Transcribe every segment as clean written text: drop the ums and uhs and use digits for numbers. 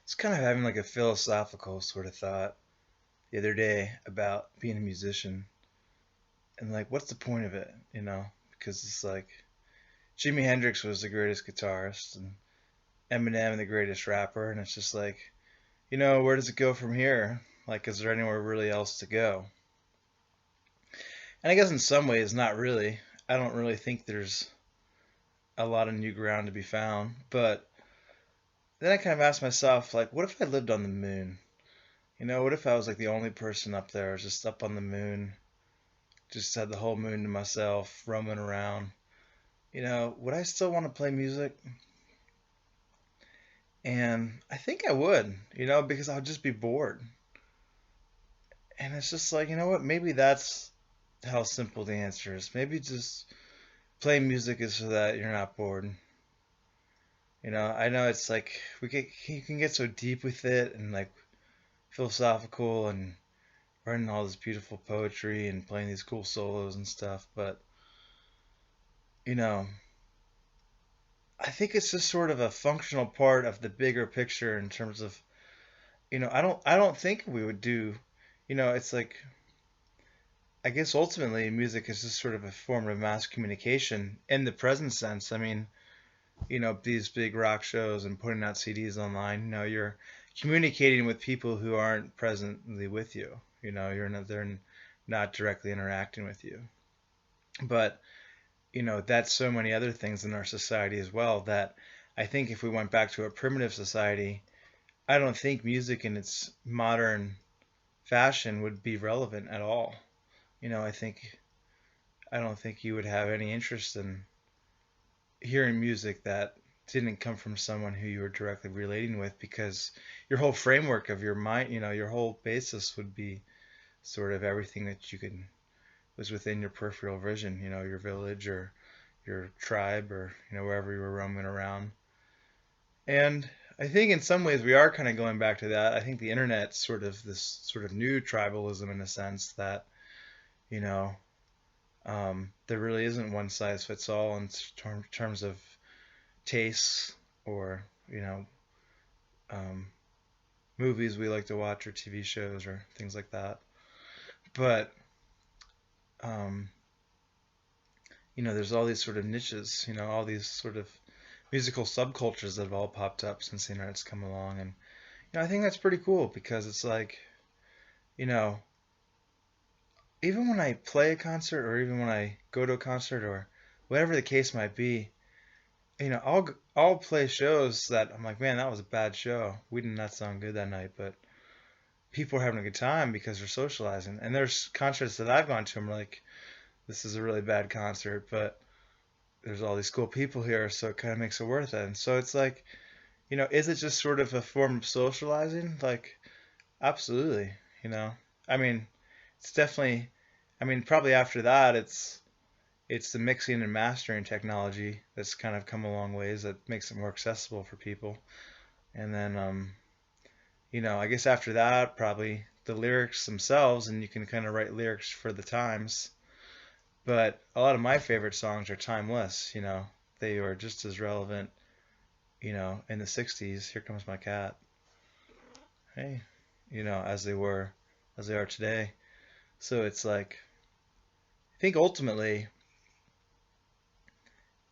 was kind of having like a philosophical sort of thought the other day about being a musician and like what's the point of it, Because it's like Jimi Hendrix was the greatest guitarist and Eminem the greatest rapper, and it's just like, where does it go from here? Like, is there anywhere really else to go? And I guess in some ways, not really. I don't really think there's a lot of new ground to be found, but then I kind of asked myself, like, what if I lived on the moon? What if I was like the only person up there, just up on the moon, just had the whole moon to myself, roaming around? Would I still want to play music? And I think I would, because I'll just be bored. And it's just like, you know what? Maybe that's how simple the answer is. Maybe just playing music is so that you're not bored. I know it's like you can get so deep with it and like philosophical and writing all this beautiful poetry and playing these cool solos and stuff, but you know, I think it's just sort of a functional part of the bigger picture in terms of, I don't think we would do, it's like I guess ultimately music is just sort of a form of mass communication in the present sense. I mean, these big rock shows and putting out CDs online, you're communicating with people who aren't presently with you. They're not directly interacting with you. But, that's so many other things in our society as well that I think if we went back to a primitive society, I don't think music in its modern fashion would be relevant at all. I don't think you would have any interest in hearing music that didn't come from someone who you were directly relating with because your whole framework of your mind, your whole basis would be sort of everything that you could was within your peripheral vision, your village or your tribe or, wherever you were roaming around. And I think in some ways we are kind of going back to that. I think the internet's sort of this sort of new tribalism in a sense that, you know, there really isn't one size fits all in terms of tastes or um, movies we like to watch or TV shows or things like that. But um, there's all these sort of niches, all these sort of musical subcultures that have all popped up since the internet's come along, and I think that's pretty cool because it's like you know even when I play a concert or even when I go to a concert or whatever the case might be, I'll play shows that I'm like, man, that was a bad show. We did not sound good that night, but people are having a good time because they're socializing. And there's concerts that I've gone to, I'm like, this is a really bad concert, but there's all these cool people here, so it kind of makes it worth it. And so it's like, is it just sort of a form of socializing? Like, absolutely, you know. I mean, it's definitely, I mean, probably after that, it's the mixing and mastering technology that's kind of come a long ways that makes it more accessible for people. And then, I guess after that, probably the lyrics themselves, and you can kind of write lyrics for the times. But a lot of my favorite songs are timeless, they are just as relevant, in the 60s, Here Comes My Cat, hey, as they are today. So it's like, I think ultimately,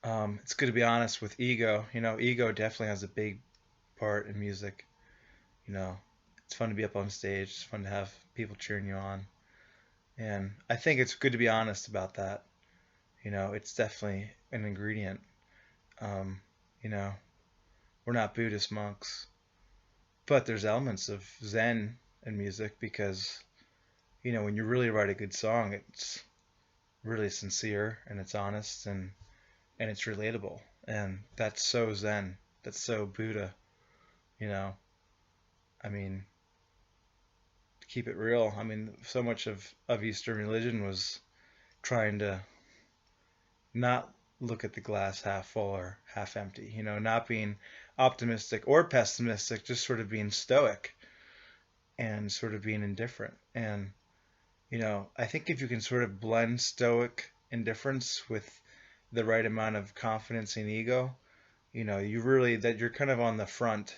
it's good to be honest with ego. Ego definitely has a big part in music. You know, it's fun to be up on stage. It's fun to have people cheering you on. And I think it's good to be honest about that. It's definitely an ingredient. Um, you know, we're not Buddhist monks, but there's elements of Zen in music because, when you really write a good song, it's really sincere and it's honest and it's relatable. And that's so Zen. That's so Buddha, you know. I mean, to keep it real, I mean, so much of Eastern religion was trying to not look at the glass half full or half empty, not being optimistic or pessimistic, just sort of being stoic and sort of being indifferent. And, I think if you can sort of blend stoic indifference with the right amount of confidence and ego, you really that you're kind of on the front,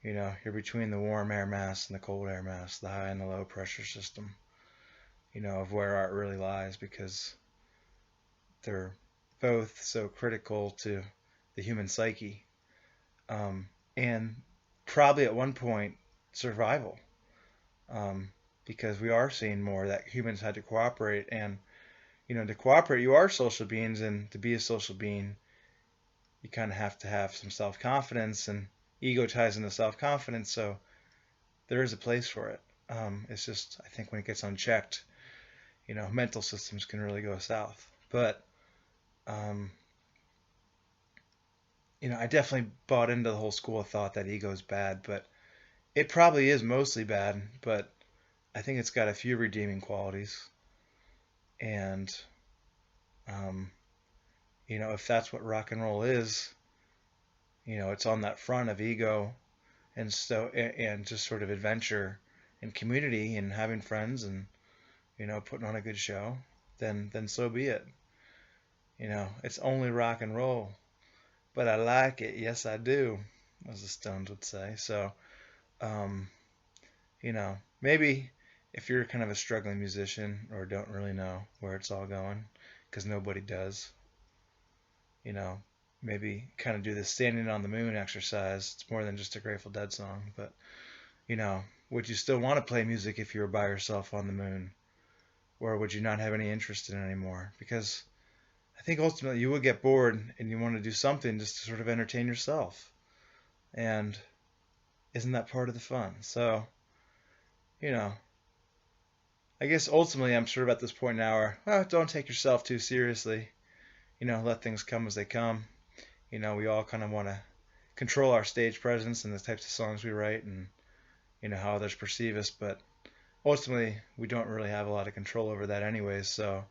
You're between the warm air mass and the cold air mass, the high and the low pressure system, of where art really lies, because they're both so critical to the human psyche, and probably at one point survival, um, because we are seeing more that humans had to cooperate, and to cooperate, you are social beings, and to be a social being, you kind of have to have some self-confidence, and ego ties into self-confidence, so there is a place for it. It's just, I think when it gets unchecked, mental systems can really go south. But, um, I definitely bought into the whole school of thought that ego is bad, but it probably is mostly bad, but I think it's got a few redeeming qualities. And, um, if that's what rock and roll is, it's on that front of ego and just sort of adventure and community and having friends and putting on a good show, then so be it. It's only rock and roll, but I like it. Yes, I do, as the Stones would say. So, um, maybe if you're kind of a struggling musician or don't really know where it's all going, because nobody does, you know, maybe kind of do the standing on the moon exercise. It's more than just a Grateful Dead song, but would you still want to play music if you were by yourself on the moon? Or would you not have any interest in it anymore? Because I think ultimately you would get bored and you want to do something just to sort of entertain yourself. And isn't that part of the fun? So, you know, I guess ultimately I'm sort of at this point now where, well, don't take yourself too seriously. Let things come as they come. We all kind of want to control our stage presence and the types of songs we write and, how others perceive us. But ultimately, we don't really have a lot of control over that anyways. So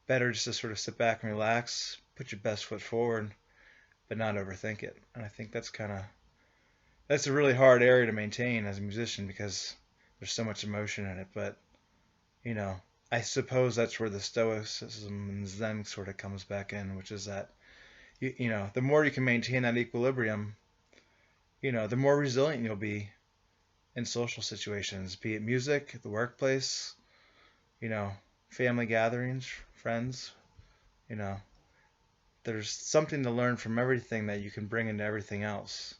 better just to sort of sit back and relax, put your best foot forward, but not overthink it. And I think that's a really hard area to maintain as a musician because there's so much emotion in it. But you know, I suppose that's where the stoicism and Zen sort of comes back in, which is that the more you can maintain that equilibrium, the more resilient you'll be in social situations, be it music, the workplace, you know, family gatherings, friends, you know, there's something to learn from everything that you can bring into everything else,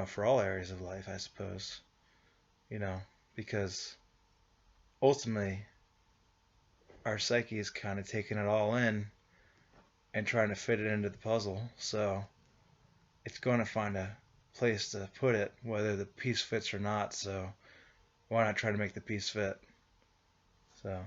for all areas of life, I suppose, because ultimately our psyche is kind of taking it all in and trying to fit it into the puzzle. So it's going to find a place to put it, whether the piece fits or not. So why not try to make the piece fit? So